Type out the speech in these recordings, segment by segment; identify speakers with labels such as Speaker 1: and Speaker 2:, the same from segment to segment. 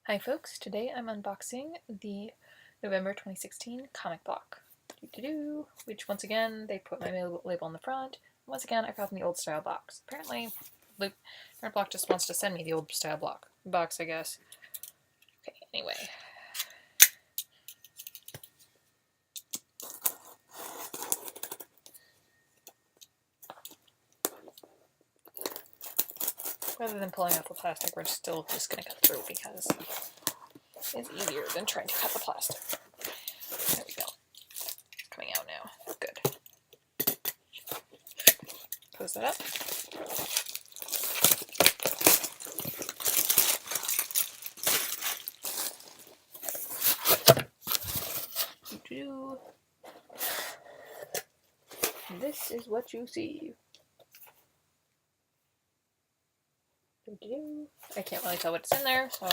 Speaker 1: Hi folks, today I'm unboxing the November 2016 comic block. Which once again, they put my label on the front. Once again, I got in the old style box. Apparently, Nerd Block just wants to send me the old style box, I guess. Okay, anyway. Rather than pulling off the plastic, we're still just going to cut through because it's easier than trying to cut the plastic. There we go. It's coming out now. Good. Close that up. This is what you see. I can't really tell what's in there, so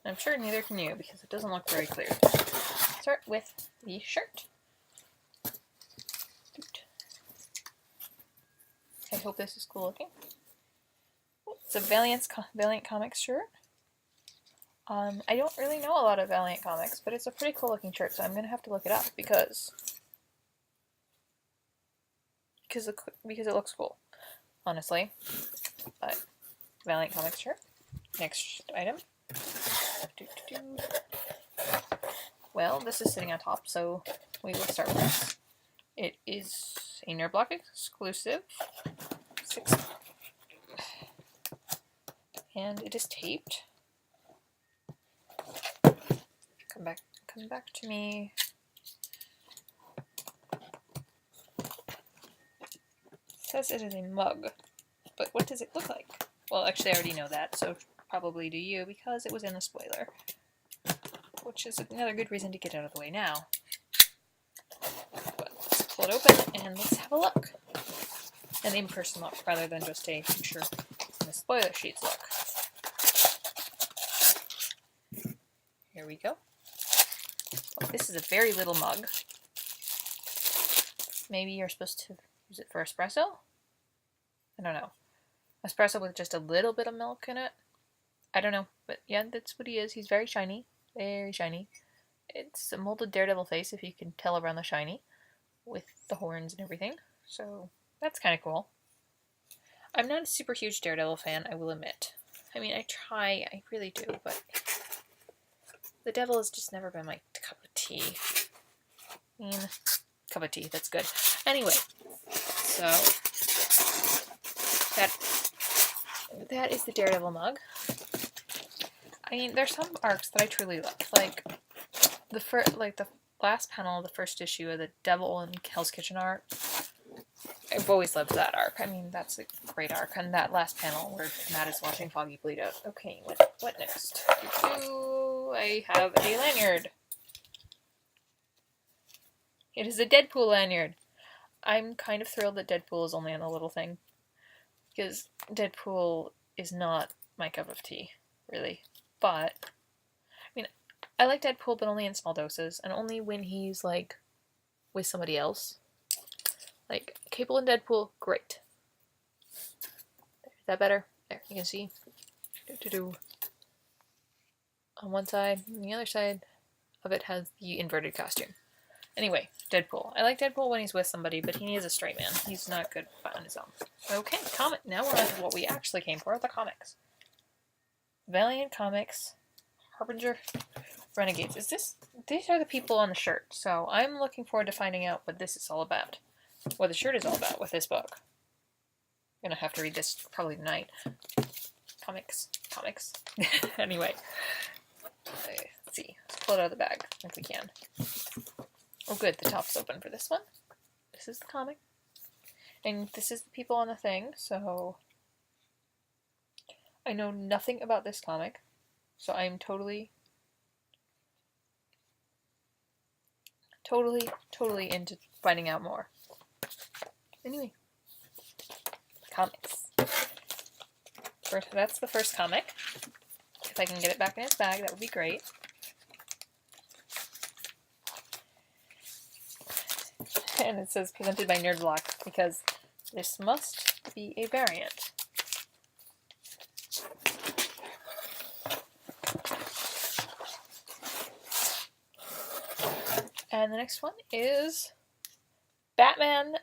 Speaker 1: I'm sure neither can you because it doesn't look very clear. Start with the shirt. I hope this is cool looking. It's a Valiant Comics shirt. I don't really know a lot of Valiant Comics, but it's a pretty cool looking shirt, so I'm gonna have to look it up because it looks cool, honestly. But Valiant Comics shirt. Next item. Well, this is sitting on top, so we will start with this. It is a Nerd Block exclusive. And it is taped. Come back to me. It says it is a mug, but what does it look like? Well, actually I already know that, so probably do you, because it was in the spoiler. Which is another good reason to get out of the way now. But let's pull it open and let's have a look. An in-person look rather than just a picture in the spoiler sheets look. Here we go. Oh, this is a very little mug. Maybe you're supposed to use it for espresso? I don't know. Espresso with just a little bit of milk in it? I don't know, but yeah, that's what he is. He's very shiny. Very shiny. It's a molded Daredevil face, if you can tell around the shiny, with the horns and everything. So that's kind of cool. I'm not a super huge Daredevil fan, I will admit. I mean, I try, I really do, but the devil has just never been my cup of tea. I mean, cup of tea, that's good. Anyway, so that is the Daredevil mug. I mean, there's some arcs that I truly love, like the last panel of the first issue of the Devil in Hell's Kitchen arc. I've always loved that arc. I mean, that's a great arc. And that last panel where Matt is watching Foggy bleed out. Okay, what next? I have a lanyard. It is a Deadpool lanyard. I'm kind of thrilled that Deadpool is only on a little thing, because Deadpool is not my cup of tea, really. But, I mean, I like Deadpool, but only in small doses, and only when he's, like, with somebody else. Like, Cable and Deadpool, great. Is that better? There, you can see. On one side, and the other side of it has the inverted costume. Anyway, Deadpool. I like Deadpool when he's with somebody, but he needs a straight man. He's not good on his own. Okay, comic. Now we're on to what we actually came for, the comics. Valiant Comics, Harbinger Renegades. These are the people on the shirt, so I'm looking forward to finding out what this is all about. What the shirt is all about with this book. I'm gonna have to read this probably tonight. Comics. Anyway. Let's see. Let's pull it out of the bag if we can. Oh good, the top's open for this one. This is the comic. And this is the people on the thing, so I know nothing about this comic. So I'm totally into finding out more. Anyway. Comics. That's the first comic. If I can get it back in its bag, that would be great. And it says presented by Nerd Block because this must be a variant. And the next one is Batman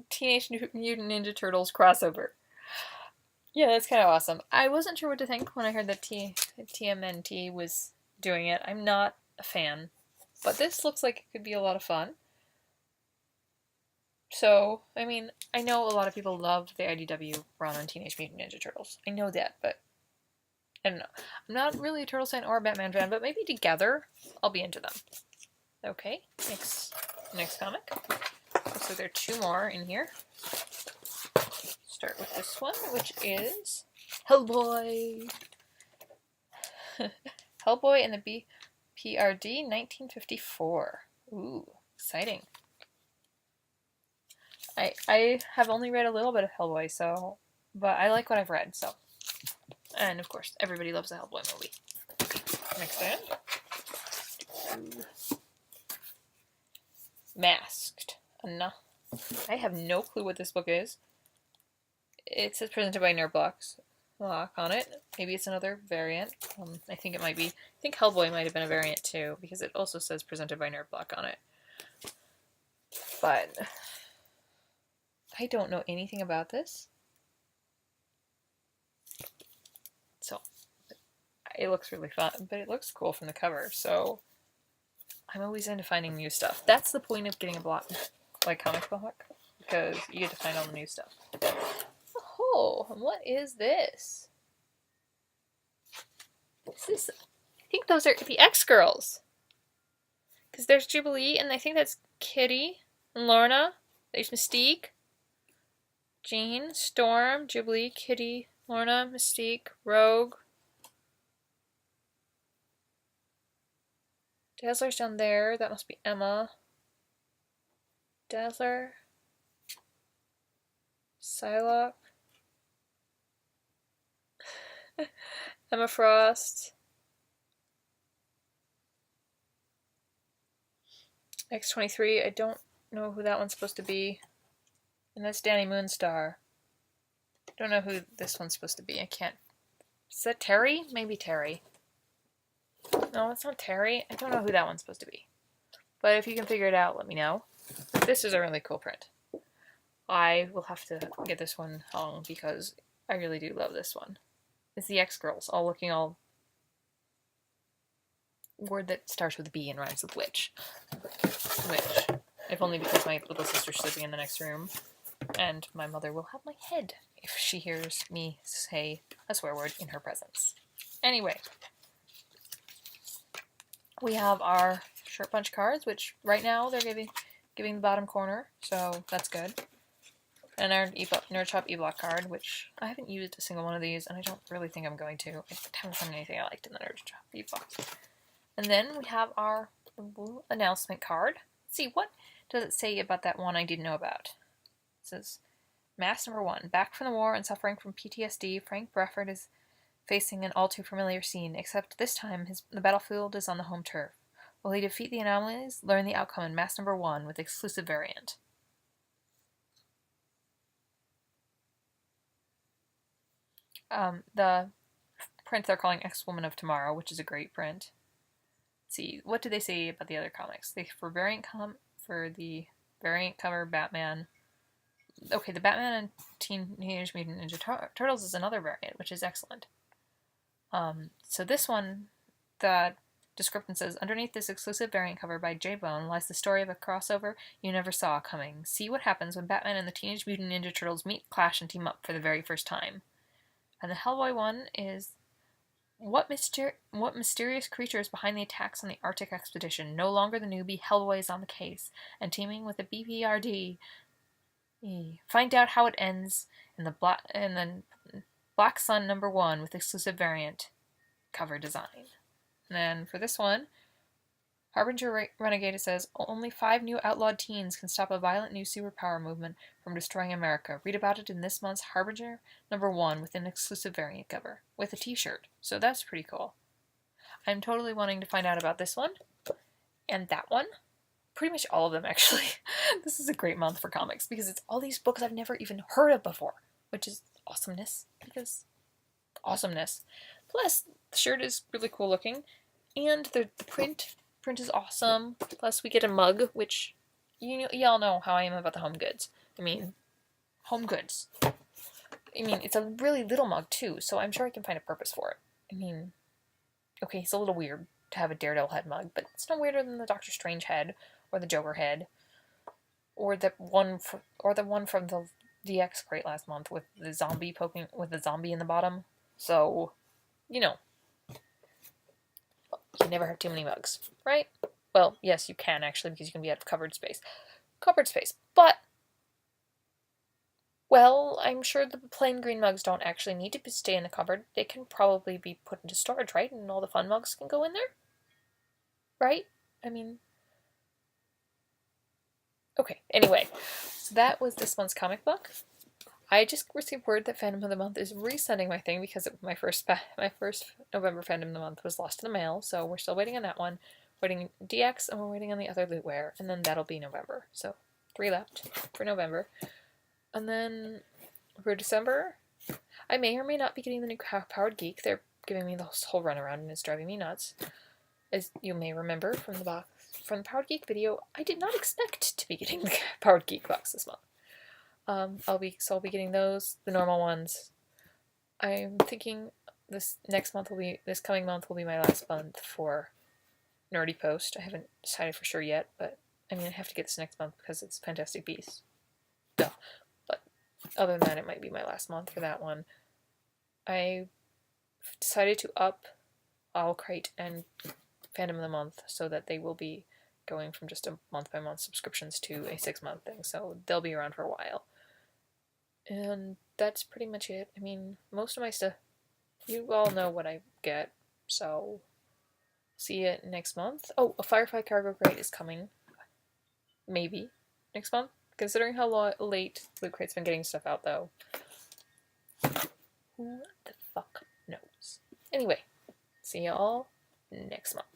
Speaker 1: Teenage Mutant Ninja Turtles crossover. Yeah, that's kind of awesome. I wasn't sure what to think when I heard that TMNT was doing it. I'm not a fan, but this looks like it could be a lot of fun. So, I mean, I know a lot of people loved the IDW run on Teenage Mutant Ninja Turtles. I know that, but I don't know. I'm not really a Turtles fan or a Batman fan, but maybe together I'll be into them. Okay, next comic. So there are two more in here. Start with this one, which is Hellboy. Hellboy and the BPRD 1954. Ooh, exciting. I have only read a little bit of Hellboy, so, but I like what I've read, so. And of course, everybody loves a Hellboy movie. Next item. Masked. No, I have no clue what this book is. It says presented by Nerdblock on it. Maybe it's another variant. I think it might be. I think Hellboy might have been a variant too, because it also says presented by Nerdblock on it. But I don't know anything about this. So it looks really fun, but it looks cool from the cover. So I'm always into finding new stuff. That's the point of getting a block, like comic book, because you get to find all the new stuff. Oh, what is this? I think those are the X-Girls. Because there's Jubilee, and I think that's Kitty and Lorna. There's Mystique, Jean, Storm, Jubilee, Kitty, Lorna, Mystique, Rogue. Dazzler's down there. That must be Emma. Dazzler. Psylocke. Emma Frost. X-23, I don't know who that one's supposed to be. And that's Danny Moonstar. Don't know who this one's supposed to be. I can't. Is that Terry? Maybe Terry. No, it's not Terry. I don't know who that one's supposed to be. But if you can figure it out, let me know. This is a really cool print. I will have to get this one hung because I really do love this one. It's the X-Girls, all looking all... word that starts with a B and rhymes with witch. Which, if only because my little sister's sleeping in the next room, and my mother will have my head if she hears me say a swear word in her presence. Anyway, we have our shirt punch cards, which right now they're giving the bottom corner, so that's good. And our Nerd Shop e-block card, which I haven't used a single one of these, and I don't really think I'm going to. I haven't found anything I liked in the Nerd Shop e-block. And then we have our announcement card. Let's see, what does it say about that one I didn't know about? It says, Mask number 1. Back from the war and suffering from PTSD, Frank Brefford is facing an all too familiar scene, except this time the battlefield is on the home turf. Will he defeat the anomalies? Learn the outcome in Mask number 1 with exclusive variant. The print they're calling X-Woman of Tomorrow, which is a great print. Let's see, what do they say about the other comics? For the variant cover Batman. Okay, the Batman and Teenage Mutant Ninja Turtles is another variant, which is excellent. So this one, the description says, underneath this exclusive variant cover by J-Bone lies the story of a crossover you never saw coming. See what happens when Batman and the Teenage Mutant Ninja Turtles meet, clash, and team up for the very first time. And the Hellboy one is, what mysterious creature is behind the attacks on the Arctic expedition? No longer the newbie, Hellboy is on the case, and teaming with the BPRD. Find out how it ends in the Black Sun number 1 with exclusive variant cover design. And then for this one, Harbinger Renegade says, only 5 new outlawed teens can stop a violent new superpower movement from destroying America. Read about it in this month's Harbinger number 1 with an exclusive variant cover, with a t-shirt. So that's pretty cool. I'm totally wanting to find out about this one, and that one. Pretty much all of them, actually. This is a great month for comics, because it's all these books I've never even heard of before, which is awesomeness, because awesomeness. Plus, the shirt is really cool looking, and the print print is awesome. Plus we get a mug, which y'all know how I am about the home goods. I mean, home goods. I mean, it's a really little mug too, so I'm sure I can find a purpose for it. I mean, okay, it's a little weird to have a Daredevil head mug, but it's no weirder than the Doctor Strange head, or the Joker head, or the one from the DX crate last month with the zombie in the bottom. So, you know, you never have too many mugs, right? Well, yes, you can actually, because you can be out of cupboard space. But, well, I'm sure the plain green mugs don't actually need to stay in the cupboard. They can probably be put into storage, right? And all the fun mugs can go in there, right? I mean, okay. Anyway, so that was this month's comic book. I just received word that Fandom of the Month is resending my thing because my first November Fandom of the Month was lost in the mail, so we're still waiting on that one. Waiting DX, and we're waiting on the other Lootware, and then that'll be November. So 3 left for November. And then for December, I may or may not be getting the new Powered Geek. They're giving me the whole runaround, and it's driving me nuts. As you may remember from the Powered Geek video, I did not expect to be getting the Powered Geek box this month. I'll be getting those, the normal ones. I'm thinking this coming month will be my last month for Nerdy Post. I haven't decided for sure yet, but I mean I have to get this next month because it's Fantastic Beasts. No, but other than that, it might be my last month for that one. I decided to up Owl Crate and Fandom of the Month so that they will be going from just a month-by-month subscriptions to a 6-month thing, so they'll be around for a while. And that's pretty much it. I mean, most of my stuff, you all know what I get, so see you next month. Oh, a Firefly Cargo Crate is coming. Maybe next month. Considering how late Loot Crate's been getting stuff out, though. Who the fuck knows? Anyway, see y'all next month.